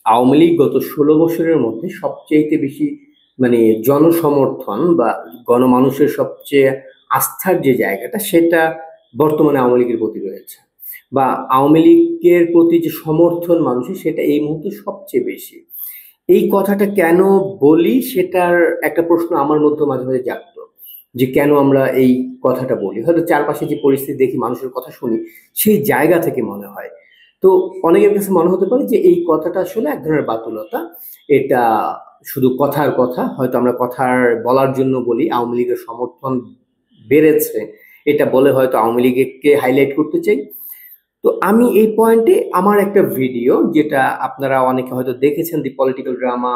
আওয়ামী লীগ গত ১৬ বছরের মধ্যে সবচেয়ে বেশি মানে জনসমর্থন বা গণমানুষের সবচেয়ে আস্থার যে জায়গাটা সেটা বর্তমানে আওয়ামী লীগের প্রতি রয়েছে, বা আওয়ামী লীগের প্রতি যে সমর্থন মানুষের সেটা এই মুহূর্তে সবচেয়ে বেশি। এই কথাটা কেন বলি সেটার একটা প্রশ্ন আমার মধ্যে মাঝে মাঝে জাগতো, যে কেন আমরা এই কথাটা বলি। হয়তো চারপাশে যে পরিস্থিতি দেখি, মানুষের কথা শুনি, সেই জায়গা থেকে মনে হয়। তো অনেকের কাছে মনে হতে পারে যে এই কথাটা আসলে এক ধরনের বাতুলতা, এটা শুধু কথার কথা, হয়তো আমরা কথার বলার জন্য বলি। আওয়ামী লীগের সমর্থন বেড়েছে এটা বলে হয়তো আওয়ামী লীগকে হাইলাইট করতে চাই। তো আমি এই পয়েন্টে আমার একটা ভিডিও, যেটা আপনারা অনেকে হয়তো দেখেছেন, দি পলিটিক্যাল ড্রামা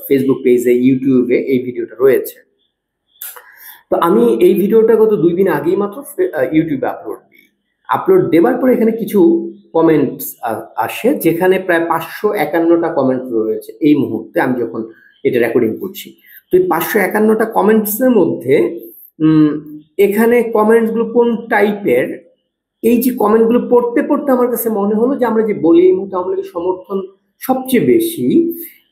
ফেসবুক পেজে, ইউটিউবে এই ভিডিওটা রয়েছে। তো আমি এই ভিডিওটা গত 2 দিন আগেই মাত্র ইউটিউবে আপলোড দেবার পরে এখানে কিছু কমেন্টস আসে, যেখানে প্রায় 551টা কমেন্ট রয়েছে এই মুহূর্তে আমি যখন এটা রেকর্ডিং করছি। তো এই 551টা কমেন্টসের মধ্যে উম, এখানে কমেন্টসগুলো কোন টাইপের, এই যে কমেন্টগুলো পড়তে পড়তে আমার কাছে মনে হলো যে আমরা যে বলি এই মুহূর্তে আওয়ামী লীগের সমর্থন সবচেয়ে বেশি,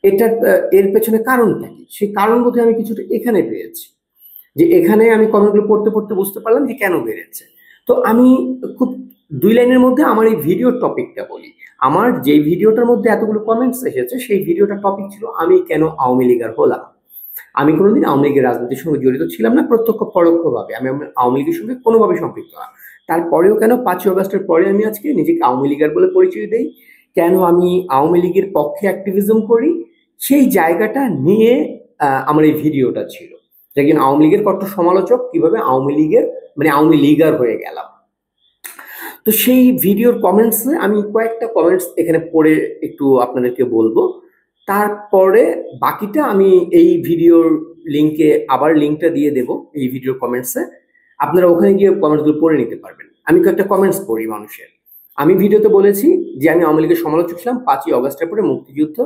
এটার এর পেছনে কারণটা কি, সেই কারণ বোধহয় আমি কিছুটা এখানে পেয়েছি। যে এখানে আমি কমেন্টগুলো পড়তে পড়তে বুঝতে পারলাম যে কেন বেড়েছে। তো আমি খুব 2 লাইনের মধ্যে আমার এই ভিডিওর টপিকটা বলি। আমার যে ভিডিওটার মধ্যে এতগুলো কমেন্টস এসেছে সেই ভিডিওটার টপিক ছিল আমি কেন আওয়ামী লীগার হলাম। আমি কোনোদিন আওয়ামী লীগের রাজনীতির সঙ্গে জড়িত ছিলাম না, প্রত্যক্ষ পরোক্ষভাবে আমি আওয়ামী লীগের সঙ্গে কোনোভাবে সম্পৃক্ত না। তারপরেও কেন 5ই আগস্টের পরে আমি আজকে নিজেকে আওয়ামী লীগার বলে পরিচয় দেই, কেন আমি আওয়ামী লীগের পক্ষে অ্যাক্টিভিজম করি, সেই জায়গাটা নিয়ে আমার এই ভিডিওটা ছিল। যে একজন আওয়ামী লীগের কট্টর সমালোচক কিভাবে আওয়ামী লীগের মানে আওয়ামী লীগার হয়ে গেলাম। তো সেই ভিডিওর কমেন্টসে আমি কয়েকটা কমেন্টস এখানে পড়ে একটু আপনাদেরকে বলবো। তারপরে বাকিটা আমি এই ভিডিওর লিঙ্কে আবার লিঙ্কটা দিয়ে দেব, এই ভিডিওর কমেন্টসে আপনারা ওখানে গিয়ে কমেন্টসগুলো পড়ে নিতে পারবেন। আমি কয়েকটা কমেন্টস পড়ি মানুষের। আমি ভিডিওতে বলেছি যে আমি আওয়ামী লীগের সমালোচক ছিলাম 5ই আগস্টের পরে মুক্তিযুদ্ধ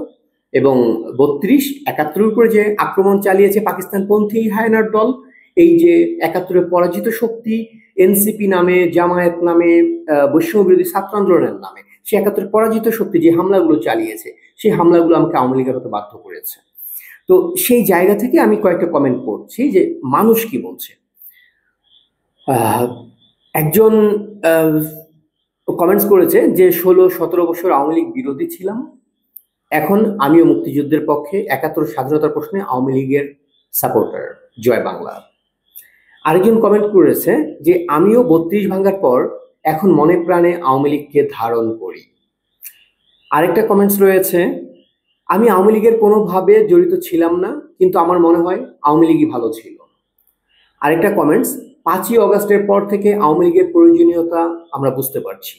এবং 72-71 করে যে আক্রমণ চালিয়েছে পাকিস্তানপন্থী হায়নার দল, এই যে 71-এর পরাজিত শক্তি এনসিপি নামে, জামায়াত নামে, বৈষম্য বিরোধী ছাত্র আন্দোলনের নামে, সে 71-এর পরাজিত শক্তি যে হামলাগুলো চালিয়েছে, সেই হামলাগুলো আমাকে আওয়ামী লীগের হতে বাধ্য করেছে। তো সেই জায়গা থেকে আমি কয়েকটা কমেন্ট করছি যে মানুষ কি বলছে। আহ, একজন কমেন্টস করেছে যে 16-17 বছর আওয়ামী লীগ বিরোধী ছিলাম, এখন আমিও মুক্তিযুদ্ধের পক্ষে, 71 স্বাধীনতার প্রশ্নে আওয়ামী লীগের সাপোর্টার, জয় বাংলা। আরেকজন কমেন্ট করেছে যে আমিও 32 ভাঙার পর এখন মনে প্রাণে আওয়ামী লীগকে ধারণ করি। আরেকটা কমেন্টস রয়েছে, আমি আওয়ামী লীগের কোনোভাবে জড়িত ছিলাম না, কিন্তু আমার মনে হয় আওয়ামী লীগই ভালো ছিল। আরেকটা কমেন্টস, 5ই আগস্টের পর থেকে আওয়ামী লীগের প্রয়োজনীয়তা আমরা বুঝতে পারছি।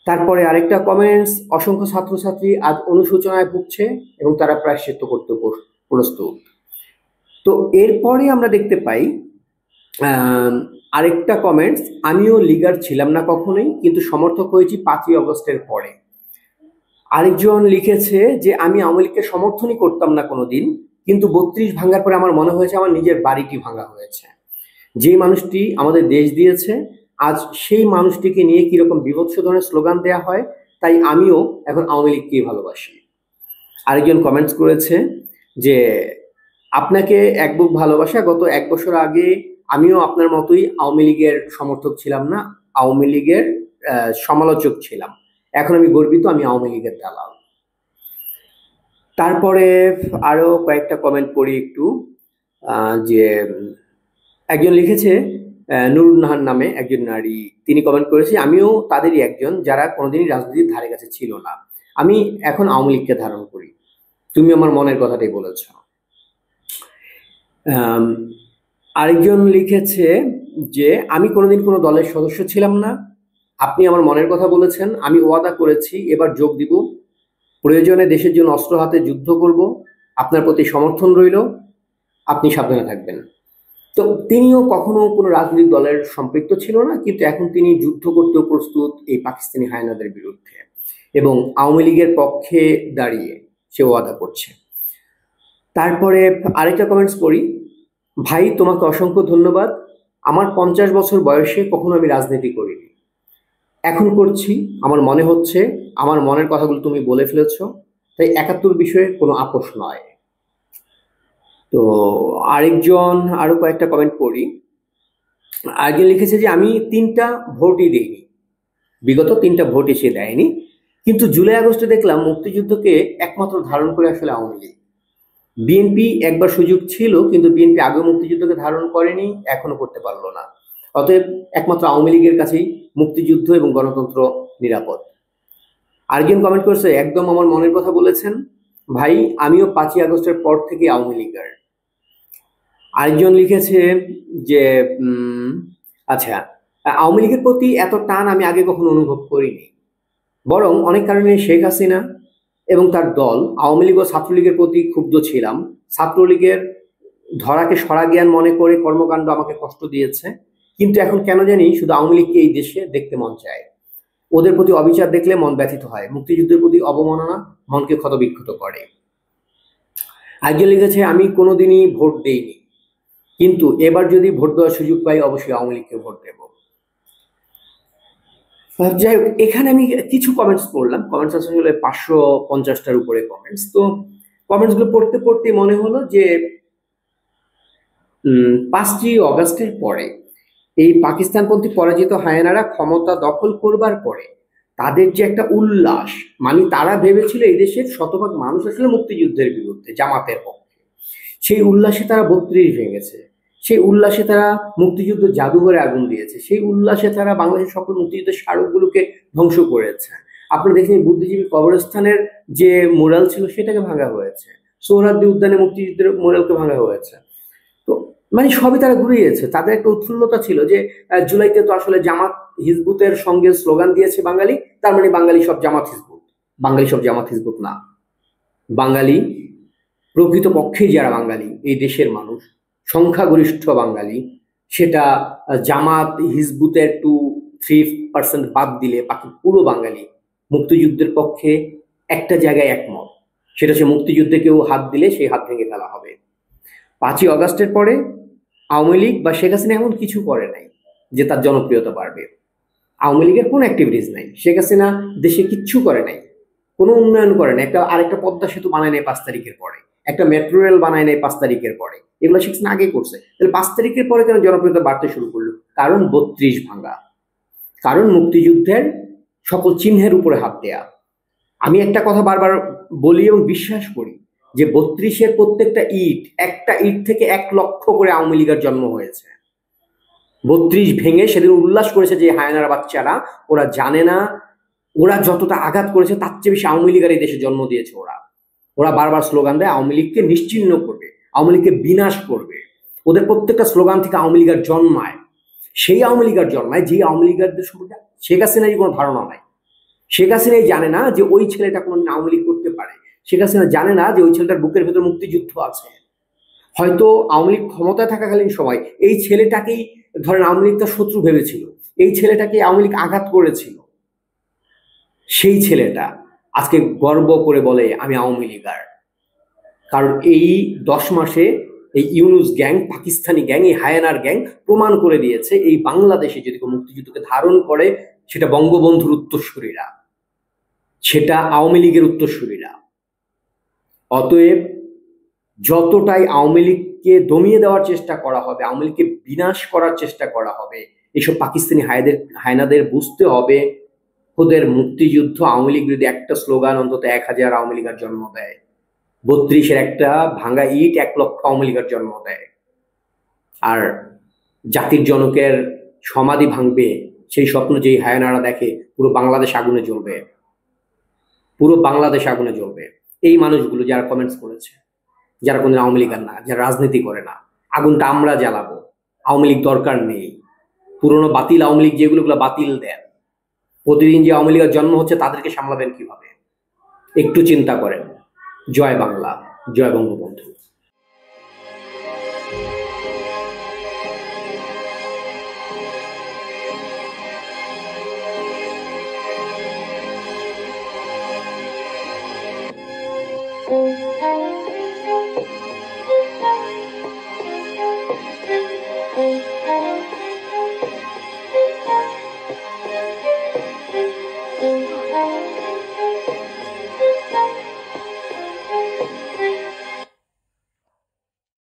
তারপরে আরেকটা কমেন্টস, অসংখ্য ছাত্রছাত্রী আজ অনুশোচনায় ভুগছে এবং তারা প্রায়শ্চিত্ত করতে প্রস্তুত। তো এরপরে আমরা দেখতে পাই আরেকটা কমেন্টস, আমিও লিগার ছিলাম না কখনোই, কিন্তু সমর্থক হয়েছি 5ই আগস্টের পরে। আরেকজন লিখেছে যে আমি আওয়ামী লীগকে সমর্থনই করতাম না কোনোদিন, কিন্তু 32 ভাঙার পরে আমার মনে হয়েছে আমার নিজের বাড়িটি ভাঙা হয়েছে। যে মানুষটি আমাদের দেশ দিয়েছে, আজ সেই মানুষটিকে নিয়ে কিরকম বিভৎস ধরনের স্লোগান দেওয়া হয়, তাই আমিও এখন আওয়ামী লীগকেই ভালোবাসি। আরেকজন কমেন্টস করেছে যে আপনাকে এক বুক ভালোবাসা, গত 1 বছর আগে আমিও আপনার মতোই আওয়ামী লীগের সমর্থক ছিলাম না, আওয়ামী লীগের সমালোচক ছিলাম, এখন আমি গর্বিত আমি আওয়ামী লীগের দালাল। তারপরে আরো কয়েকটা কমেন্ট পড়ি একটু। যে একজন লিখেছে, নুরুন নাহার নামে একজন নারী, তিনি কমেন্ট করেছে আমিও তাদেরই একজন যারা কোনোদিনই রাজনীতির ধারে কাছে ছিল না, আমি এখন আওয়ামী লীগকে ধারণ করি, তুমি আমার মনের কথাটাই বলেছ। আম, আরেকজন লিখেছে যে আমি কোনোদিন কোনো দলের সদস্য ছিলাম না, আপনি আমার মনের কথা বলেছেন, আমি ওয়াদা করেছি এবার যোগ দিব, প্রয়োজনে দেশের জন্য অস্ত্র হাতে যুদ্ধ করব, আপনার প্রতি সমর্থন রইল, আপনি সাবধানে থাকবেন। তো তিনিও কখনো কোনো রাজনৈতিক দলের সম্পৃক্ত ছিল না, কিন্তু এখন তিনি যুদ্ধ করতেও প্রস্তুত এই পাকিস্তানি হায়নাদের বিরুদ্ধে এবং আওয়ামী লীগের পক্ষে দাঁড়িয়ে সে ওয়াদা করছে। তারপরে আরেকটা কমেন্টস পড়ি, ভাই তোমাকে অসংখ্য ধন্যবাদ, আমার 50 বছর বয়সে কখনো আমি রাজনীতি করিনি, এখন করছি, আমার মনে হচ্ছে আমার মনের কথাগুলো তুমি বলে ফেলেছো, তাই ৭১ বিষয়ে কোনো আপোষ নয়। তো আরো কয়েকটা কমেন্ট পড়ি। আরেকজন লিখেছে যে আমি ৩টা ভোটই দিইনি, বিগত ৩টা ভোটই সে দেয়নি, কিন্তু জুলাই আগস্টে দেখলাম মুক্তিযুদ্ধকে একমাত্র ধারণ করে আসলে আওয়ামী লীগ। বিএনপি একবার সুযোগ ছিল, কিন্তু বিএনপি আগেও মুক্তিযুদ্ধকে ধারণ করেনি, এখনো করতে পারলো না। অতএব একমাত্র আওয়ামী লীগের কাছেই মুক্তিযুদ্ধ এবং গণতন্ত্র নিরাপদ। আরেকজন কমেন্ট করছে, একদম আমার মনের কথা বলেছেন ভাই, আমিও ৫ই আগস্টের পর থেকে আওয়ামী লীগার। আরেকজন লিখেছে যে আচ্ছা, আওয়ামী লীগের প্রতি এত টান আমি আগে কখনো অনুভব করিনি, বরং অনেক কারণে শেখ হাসিনা এবং তার দল আওয়ামী লীগ ও ছাত্রলীগের প্রতি ক্ষুব্ধ ছিলাম। ছাত্রলীগের ধরাকে সরা জ্ঞান মনে করে কর্মকাণ্ড আমাকে কষ্ট দিয়েছে, কিন্তু এখন কেন জানি শুধু আওয়ামী লীগকে এই দেশে দেখতে মন চায়। ওদের প্রতি অবিচার দেখলে মন ব্যথিত হয়, মুক্তিযুদ্ধের প্রতি অবমাননা মনকে ক্ষতবিক্ষত করে। আরেকজন লিখেছে, আমি কোনোদিনই ভোট দেইনি, কিন্তু এবার যদি ভোট দেওয়ার সুযোগ পাই অবশ্যই আওয়ামী লীগকে ভোট দেব। যাই হোক, এখানে আমি কিছু কমেন্টস পড়লাম, কমেন্টস আসলে ৫৫০টার উপরে কমেন্টস। তো কমেন্টস গুলো পড়তে পড়তে মনে হলো যে ৫ই অগাস্টের পরে এই পাকিস্তানপন্থী পরাজিত হায়নারা ক্ষমতা দখল করবার পরে তাদের যে একটা উল্লাস, মানে তারা ভেবেছিল এই দেশের শতভাগ মানুষ আসলে মুক্তিযুদ্ধের বিরুদ্ধে, জামাতের পক্ষে। সেই উল্লাসে তারা ৩২ ভেঙেছে, সেই উল্লাসে তারা মুক্তিযুদ্ধ জাদুঘরে আগুন দিয়েছে, সেই উল্লাসে তারা বাংলাদেশের সকল মুক্তিযুদ্ধের স্মারকগুলোকে ধ্বংস করেছে। আপনারা দেখেন বুদ্ধিজীবী কবরস্থানের যে মোরাল ছিল সেটাকে ভাঙা হয়েছে, সোহরাওয়ার্দী উদ্যানে মুক্তিযুদ্ধের মোরালকে ভাঙা হয়েছে। তো মানে সবই তারা ঘুরিয়েছে। তাদের একটা উৎফুল্লতা ছিল যে জুলাইতে তো আসলে জামাত হিজবুতের সঙ্গে স্লোগান দিয়েছে বাঙালি, তার মানে বাঙালি সব জামাত হিজবুত। বাঙালি সব জামাত হিজবুত না, বাঙালি প্রকৃত পক্ষে যারা বাঙালি, এই দেশের মানুষ সংখ্যাগরিষ্ঠ বাঙালি, সেটা জামাত হিজবুতের 2-3% বাদ দিলে বাকি পুরো বাঙালি মুক্তিযুদ্ধের পক্ষে একটা জায়গায় একমত, সেটা হচ্ছে মুক্তিযুদ্ধে কেউ হাত দিলে সেই হাত ভেঙে ফেলা হবে। ৫ই অগাস্টের পরে আওয়ামী লীগ বা শেখ হাসিনা এমন কিছু করে নাই যে তার জনপ্রিয়তা বাড়বে। আওয়ামী লীগের কোনো অ্যাক্টিভিটিস নাই, শেখ হাসিনা দেশে কিচ্ছু করে নাই, কোনো উন্নয়ন করে নাই, আরেকটা পদ্মা সেতু বানায় নাই ৫ তারিখের পরে, একটা মেট্রো রেল বানায় নাই ৫ তারিখের পরে, এগুলো শেখ হাসিনা আগে করছে। তাহলে ৫ তারিখের পরে কেন জনপ্রিয়তা বাড়তে শুরু করলো? কারণ ৩২ ভাঙা, কারণ মুক্তিযুদ্ধের সকল চিহ্নের উপরে হাত দেয়া। আমি একটা কথা বারবার বলি এবং বিশ্বাস করি যে ৩২-এর প্রত্যেকটা ইট, একটা ইট থেকে ১ লক্ষ করে আওয়ামী লীগের জন্ম হয়েছে। ৩২ ভেঙে সেদিন উল্লাস করেছে যে হায়নার বাচ্চারা, ওরা জানে না ওরা যতটা আঘাত করেছে তার চেয়ে বেশি আওয়ামী লীগের এই দেশে জন্ম দিয়েছে। ওরা বারবার স্লোগান দেয় আওয়ামী লীগকে নিশ্চিহ্ন করবে, আওয়ামী লীগকে বিনাশ করবে। ওদের প্রত্যেকটা স্লোগান থেকে আওয়ামী লীগের জন্মায়, সেই আওয়ামী লীগের জন্মায় যে আওয়ামী লীগের সম্পর্কে শেখ হাসিনার কোনো ধারণা নাই। শেখ হাসিনাই জানে না যে ওই ছেলেটা কোনদিন আওয়ামী লীগ করতে পারে। শেখ হাসিনা জানে না যে ওই ছেলেটার বুকের ভেতর মুক্তিযুদ্ধ আছে। হয়তো আওয়ামী লীগ ক্ষমতায় থাকাকালীন সময় এই ছেলেটাকেই ধরেন আওয়ামী লীগ তার শত্রু ভেবেছিল, এই ছেলেটাকে আওয়ামী লীগ আঘাত করেছিল, সেই ছেলেটা আজকে গর্ব করে বলে আমি আওয়ামী লীগার। কারণ এই ১০ মাসে এই ইউনুস গ্যাং, পাকিস্তানি গ্যাং, এই হায়নার গ্যাং প্রমাণ করে দিয়েছে এই বাংলাদেশে যদি কোনো মুক্তিযুদ্ধকে ধারণ করে সেটা বঙ্গবন্ধুর উত্তরসূরিরা, সেটা আওয়ামী লীগের উত্তরসূরিরা। অতএব যতটাই আওয়ামী লীগকে দমিয়ে দেওয়ার চেষ্টা করা হবে, আওয়ামী লীগকে বিনাশ করার চেষ্টা করা হবে, এইসব পাকিস্তানি হায়নাদের বুঝতে হবে ওদের মুক্তিযুদ্ধ আওয়ামী লীগ যদি একটা স্লোগান অন্তত ১,০০০ আওয়ামী লীগের জন্ম দেয়, ৩২-এর একটা ভাঙা ইট ১ লক্ষ আওয়ামী লীগের জন্ম দেয়। আর জাতির জনকের সমাধি ভাঙবে সেই স্বপ্ন যেই হায়নারা দেখে, পুরো বাংলাদেশ আগুনে জ্বলবে, পুরো বাংলাদেশ আগুনে জ্বলবে। এই মানুষগুলো যারা কমেন্টস করেছে, যারা কোনদিন আওয়ামী লীগার না, যারা রাজনীতি করে না, আগুনটা আমরা জ্বালাবো, আওয়ামী লীগ দরকার নেই। পুরনো বাতিল আওয়ামী লীগ যেগুলো বাতিল দেন, প্রতিদিন যে আওয়ামী লীগের জন্ম হচ্ছে তাদেরকে সামলাবেন কিভাবে? একটু চিন্তা করেন। জয় বাংলা, জয় বঙ্গবন্ধু। Thank you.